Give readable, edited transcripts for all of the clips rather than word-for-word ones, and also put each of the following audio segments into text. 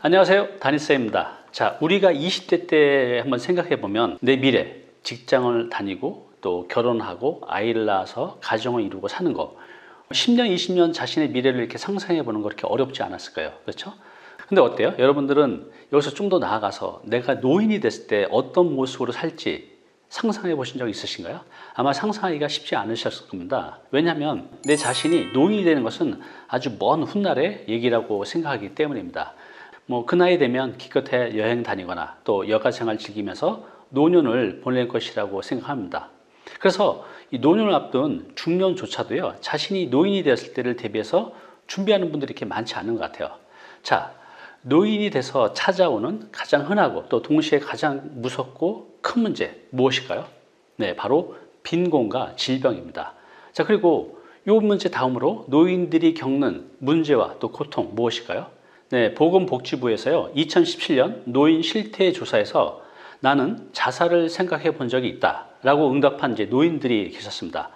안녕하세요, 다니쌤입니다. 자, 우리가 20대 때 한번 생각해 보면 내 미래, 직장을 다니고 또 결혼하고 아이를 낳아서 가정을 이루고 사는 거 10년, 20년 자신의 미래를 이렇게 상상해 보는 거 그렇게 어렵지 않았을까요? 그렇죠? 근데 어때요? 여러분들은 여기서 좀 더 나아가서 내가 노인이 됐을 때 어떤 모습으로 살지 상상해 보신 적 있으신가요? 아마 상상하기가 쉽지 않으셨을 겁니다. 왜냐하면 내 자신이 노인이 되는 것은 아주 먼 훗날의 얘기라고 생각하기 때문입니다. 그 나이 되면 기껏해 여행 다니거나 또 여가 생활 즐기면서 노년을 보낼 것이라고 생각합니다. 그래서 이 노년을 앞둔 중년조차도요, 자신이 노인이 되었을 때를 대비해서 준비하는 분들이 이렇게 많지 않은 것 같아요. 자, 노인이 돼서 찾아오는 가장 흔하고 또 동시에 가장 무섭고 큰 문제 무엇일까요? 네, 바로 빈곤과 질병입니다. 자, 그리고 이 문제 다음으로 노인들이 겪는 문제와 또 고통 무엇일까요? 네, 보건복지부에서요, 2017년 노인 실태 조사에서 나는 자살을 생각해 본 적이 있다 라고 응답한 이제 노인들이 계셨습니다.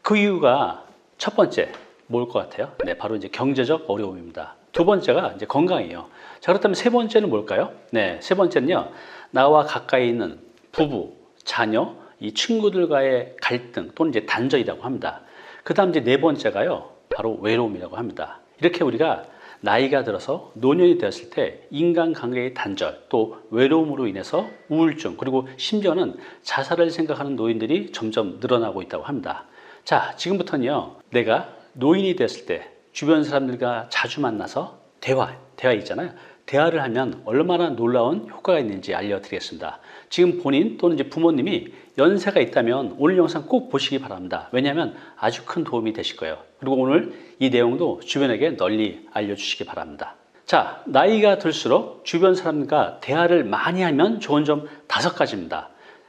그 이유가 첫 번째 뭘 것 같아요? 네, 바로 이제 경제적 어려움입니다. 두 번째가 이제 건강이에요. 자, 그렇다면 세 번째는 뭘까요? 네, 세 번째는요, 나와 가까이 있는 부부, 자녀, 이 친구들과의 갈등 또는 이제 단절이라고 합니다. 그 다음 이제 네 번째가요, 바로 외로움이라고 합니다. 이렇게 우리가 나이가 들어서 노년이 되었을 때 인간관계의 단절 또 외로움으로 인해서 우울증 그리고 심지어는 자살을 생각하는 노인들이 점점 늘어나고 있다고 합니다. 자, 지금부터는요, 내가 노인이 됐을 때 주변 사람들과 자주 만나서 대화 있잖아요. 대화를 하면 얼마나 놀라운 효과가 있는지 알려드리겠습니다. 지금 본인 또는 이제 부모님이 연세가 있다면 오늘 영상 꼭 보시기 바랍니다. 왜냐하면 아주 큰 도움이 되실 거예요. 그리고 오늘 이 내용도 주변에게 널리 알려주시기 바랍니다. 자, 나이가 들수록 주변 사람과 대화를 많이 하면 좋은 점 5가지입니다.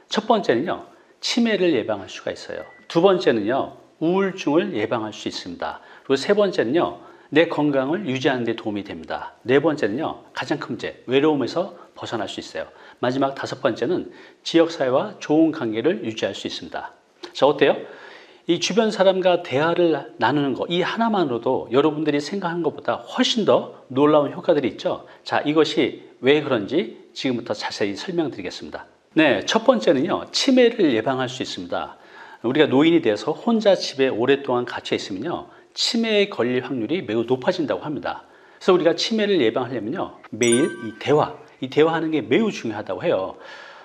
첫 번째는요, 치매를 예방할 수가 있어요. 두 번째는요, 우울증을 예방할 수 있습니다. 그리고 세 번째는요, 내 건강을 유지하는 데 도움이 됩니다. 네 번째는요, 가장 큰 문제, 외로움에서 벗어날 수 있어요. 마지막 5번째는 지역사회와 좋은 관계를 유지할 수 있습니다. 자, 어때요? 이 주변 사람과 대화를 나누는 거, 이 하나만으로도 여러분들이 생각한 것보다 훨씬 더 놀라운 효과들이 있죠. 자, 이것이 왜 그런지 지금부터 자세히 설명드리겠습니다. 네, 첫 번째는요, 치매를 예방할 수 있습니다. 우리가 노인이 돼서 혼자 집에 오랫동안 갇혀 있으면요, 치매에 걸릴 확률이 매우 높아진다고 합니다. 그래서 우리가 치매를 예방하려면요, 매일 이 대화하는 게 매우 중요하다고 해요.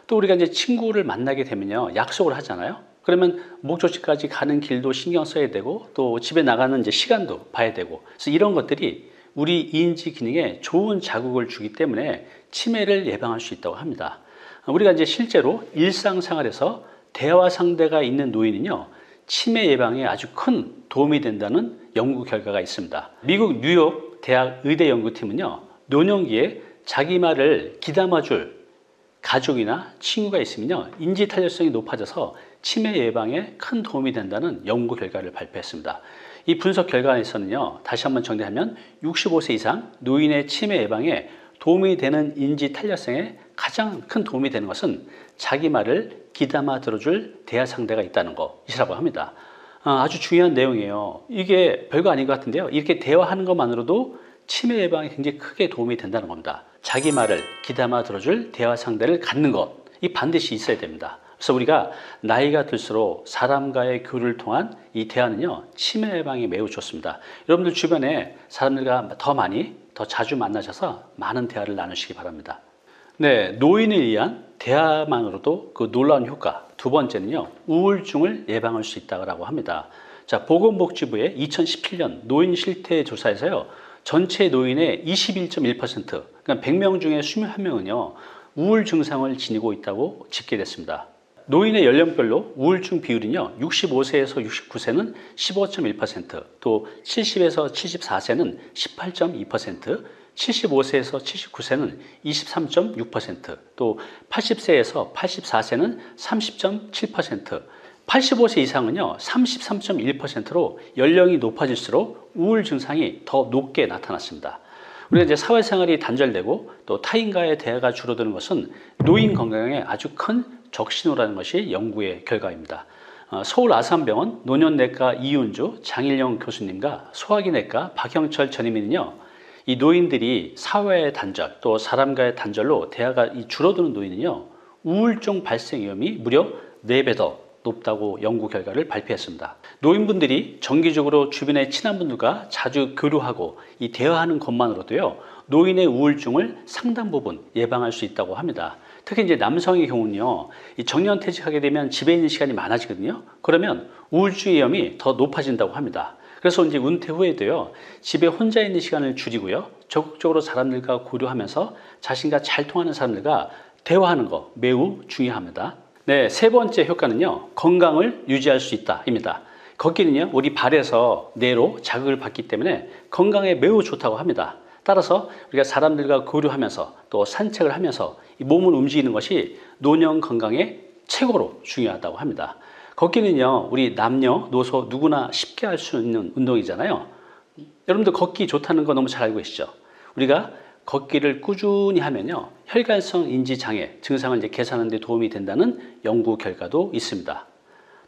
또 우리가 이제 친구를 만나게 되면요, 약속을 하잖아요. 그러면 목적지까지 가는 길도 신경 써야 되고 또 집에 나가는 이제 시간도 봐야 되고, 그래서 이런 것들이 우리 인지 기능에 좋은 자극을 주기 때문에 치매를 예방할 수 있다고 합니다. 우리가 이제 실제로 일상생활에서 대화 상대가 있는 노인은요, 치매 예방에 아주 큰 도움이 된다는 연구 결과가 있습니다. 미국 뉴욕 대학 의대 연구팀은요, 노년기에 자기 말을 귀담아줄 가족이나 친구가 있으면요, 인지 탄력성이 높아져서 치매 예방에 큰 도움이 된다는 연구 결과를 발표했습니다. 이 분석 결과에서는요, 다시 한번 정리하면 65세 이상 노인의 치매 예방에 도움이 되는 인지 탄력성에 가장 큰 도움이 되는 것은 자기 말을 귀담아 들어줄 대화 상대가 있다는 것이라고 합니다. 아주 중요한 내용이에요. 이게 별거 아닌 것 같은데요, 이렇게 대화하는 것만으로도 치매 예방에 굉장히 크게 도움이 된다는 겁니다. 자기 말을 귀담아 들어줄 대화 상대를 갖는 것, 이 반드시 있어야 됩니다. 그래서 우리가 나이가 들수록 사람과의 교류를 통한 이 대화는요, 치매 예방에 매우 좋습니다. 여러분들 주변에 사람들과 더 자주 만나셔서 많은 대화를 나누시기 바랍니다. 네, 노인을 위한 대화만으로도 그 놀라운 효과. 두 번째는요, 우울증을 예방할 수 있다고 합니다. 자, 보건복지부의 2017년 노인 실태 조사에서요, 전체 노인의 21.1%, 그러니까 100명 중에 21명은요, 우울 증상을 지니고 있다고 집계됐습니다. 노인의 연령별로 우울증 비율은요, 65세에서 69세는 15.1%, 또 70에서 74세는 18.2%, 75세에서 79세는 23.6%, 또 80세에서 84세는 30.7%, 85세 이상은요, 33.1%로 연령이 높아질수록 우울 증상이 더 높게 나타났습니다. 우리가 이제 사회생활이 단절되고 또 타인과의 대화가 줄어드는 것은 노인 건강에 아주 큰 적신호라는 것이 연구의 결과입니다. 서울 아산병원 노년내과 이윤주 장일영 교수님과 소화기내과 박형철 전임의는요, 이 노인들이 사회의 단절 또 사람과의 단절로 대화가 줄어드는 노인은요, 우울증 발생 위험이 무려 4배 더 높다고 연구 결과를 발표했습니다. 노인분들이 정기적으로 주변의 친한 분들과 자주 교류하고 이 대화하는 것만으로도요, 노인의 우울증을 상당 부분 예방할 수 있다고 합니다. 특히 이제 남성의 경우는요, 이 정년퇴직하게 되면 집에 있는 시간이 많아지거든요. 그러면 우울증 위험이 더 높아진다고 합니다. 그래서 이제 은퇴 후에도요, 집에 혼자 있는 시간을 줄이고요, 적극적으로 사람들과 교류하면서 자신과 잘 통하는 사람들과 대화하는 거 매우 중요합니다. 네, 세 번째 효과는요, 건강을 유지할 수 있다입니다. 걷기는요, 우리 발에서 뇌로 자극을 받기 때문에 건강에 매우 좋다고 합니다. 따라서 우리가 사람들과 교류하면서 또 산책을 하면서 이 몸을 움직이는 것이 노년 건강에 최고로 중요하다고 합니다. 걷기는요, 우리 남녀노소 누구나 쉽게 할 수 있는 운동이잖아요. 여러분들 걷기 좋다는 거 너무 잘 알고 계시죠? 우리가 걷기를 꾸준히 하면요, 혈관성 인지 장애 증상을 이제 개선하는 데 도움이 된다는 연구 결과도 있습니다.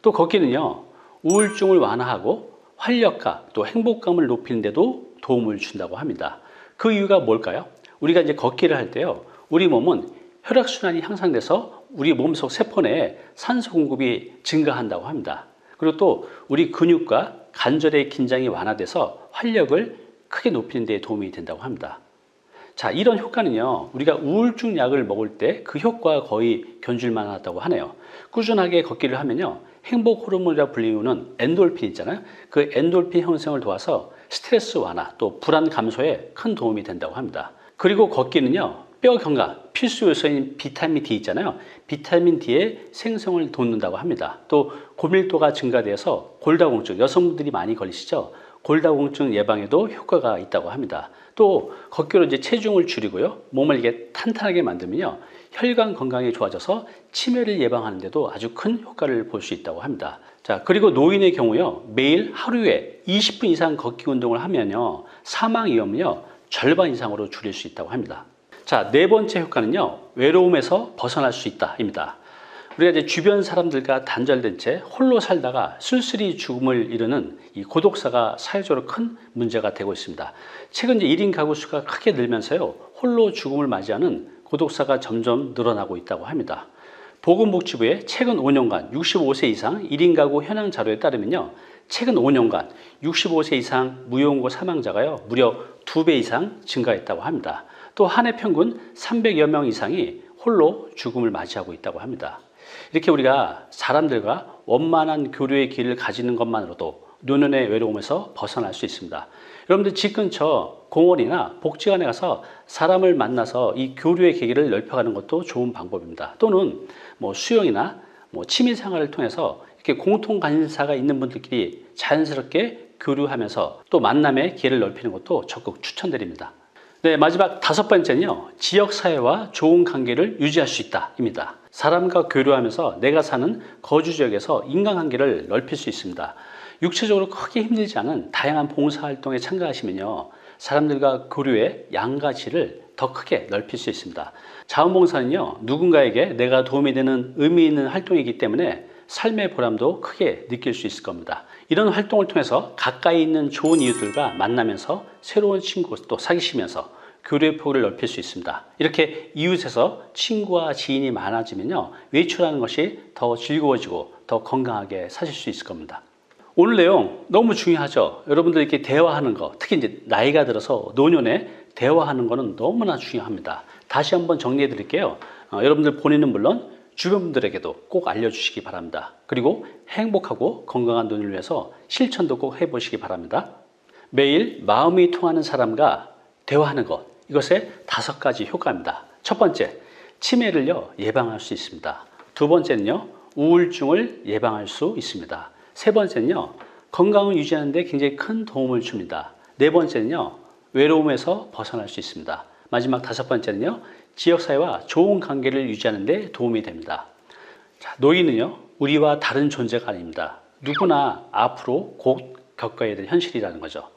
또 걷기는요, 우울증을 완화하고 활력과 또 행복감을 높이는 데도 도움을 준다고 합니다. 그 이유가 뭘까요? 우리가 이제 걷기를 할 때요, 우리 몸은 혈액순환이 향상돼서 우리 몸속 세포 내에 산소 공급이 증가한다고 합니다. 그리고 또 우리 근육과 관절의 긴장이 완화돼서 활력을 크게 높이는 데 도움이 된다고 합니다. 자, 이런 효과는요, 우리가 우울증 약을 먹을 때 그 효과가 거의 견줄만 하다고 하네요. 꾸준하게 걷기를 하면요, 행복 호르몬이라 불리우는 엔돌핀 있잖아요. 그 엔돌핀 형성을 도와서 스트레스 완화 또 불안 감소에 큰 도움이 된다고 합니다. 그리고 걷기는요, 뼈 건강 필수 요소인 비타민 D 있잖아요. 비타민 D의 생성을 돕는다고 합니다. 또 고밀도가 증가돼서 골다공증, 여성분들이 많이 걸리시죠? 골다공증 예방에도 효과가 있다고 합니다. 또 걷기로 이제 체중을 줄이고요, 몸을 이게 탄탄하게 만들면요, 혈관 건강이 좋아져서 치매를 예방하는 데도 아주 큰 효과를 볼 수 있다고 합니다. 자, 그리고 노인의 경우요, 매일 하루에 20분 이상 걷기 운동을 하면요, 사망 위험을요, 절반 이상으로 줄일 수 있다고 합니다. 자, 네 번째 효과는요, 외로움에서 벗어날 수 있다입니다. 우리가 이제 주변 사람들과 단절된 채 홀로 살다가 쓸쓸히 죽음을 이루는 이 고독사가 사회적으로 큰 문제가 되고 있습니다. 최근 이제 1인 가구 수가 크게 늘면서요, 홀로 죽음을 맞이하는 고독사가 점점 늘어나고 있다고 합니다. 보건복지부의 최근 5년간 65세 이상 1인 가구 현황 자료에 따르면요, 최근 5년간 65세 이상 무용고 사망자가요, 무려 2배 이상 증가했다고 합니다. 또 한 해 평균 300여 명 이상이 홀로 죽음을 맞이하고 있다고 합니다. 이렇게 우리가 사람들과 원만한 교류의 길을 가지는 것만으로도 노년의 외로움에서 벗어날 수 있습니다. 여러분들 집 근처 공원이나 복지관에 가서 사람을 만나서 이 교류의 계기를 넓혀가는 것도 좋은 방법입니다. 또는 뭐 수영이나 취미 생활을 통해서 이렇게 공통 관심사가 있는 분들끼리 자연스럽게 교류하면서 또 만남의 기회를 넓히는 것도 적극 추천드립니다. 네, 마지막 5번째는요, 지역사회와 좋은 관계를 유지할 수 있다입니다. 사람과 교류하면서 내가 사는 거주 지역에서 인간관계를 넓힐 수 있습니다. 육체적으로 크게 힘들지 않은 다양한 봉사활동에 참가하시면요, 사람들과 교류의 양가치를 더 크게 넓힐 수 있습니다. 자원봉사는요, 누군가에게 내가 도움이 되는 의미 있는 활동이기 때문에 삶의 보람도 크게 느낄 수 있을 겁니다. 이런 활동을 통해서 가까이 있는 좋은 이웃들과 만나면서 새로운 친구 또 사귀시면서 교류의 폭을 넓힐 수 있습니다. 이렇게 이웃에서 친구와 지인이 많아지면요, 외출하는 것이 더 즐거워지고 더 건강하게 사실 수 있을 겁니다. 오늘 내용 너무 중요하죠. 여러분들 이렇게 대화하는 거, 특히 이제 나이가 들어서 노년에 대화하는 거는 너무나 중요합니다. 다시 한번 정리해 드릴게요. 여러분들 본인은 물론 주변 분들에게도 꼭 알려주시기 바랍니다. 그리고 행복하고 건강한 노년을 위해서 실천도 꼭 해보시기 바랍니다. 매일 마음이 통하는 사람과 대화하는 것, 이것의 5가지 효과입니다. 첫 번째, 치매를요, 예방할 수 있습니다. 두 번째는요, 우울증을 예방할 수 있습니다. 세 번째는요, 건강을 유지하는 데 굉장히 큰 도움을 줍니다. 네 번째는요, 외로움에서 벗어날 수 있습니다. 마지막 5번째는요, 지역사회와 좋은 관계를 유지하는 데 도움이 됩니다. 자, 노인은요, 우리와 다른 존재가 아닙니다. 누구나 앞으로 곧 겪어야 될 현실이라는 거죠.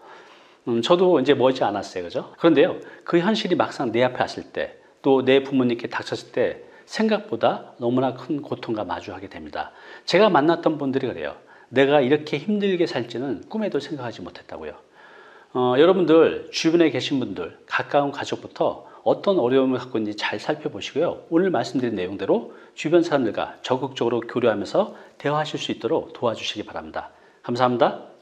저도 이제 머지 않았어요. 그죠? 그런데요, 그 현실이 막상 내 앞에 왔을 때, 또 내 부모님께 닥쳤을 때 생각보다 너무나 큰 고통과 마주하게 됩니다. 제가 만났던 분들이 그래요. 내가 이렇게 힘들게 살지는 꿈에도 생각하지 못했다고요. 여러분들 주변에 계신 분들, 가까운 가족부터 어떤 어려움을 갖고 있는지 잘 살펴보시고요. 오늘 말씀드린 내용대로 주변 사람들과 적극적으로 교류하면서 대화하실 수 있도록 도와주시기 바랍니다. 감사합니다.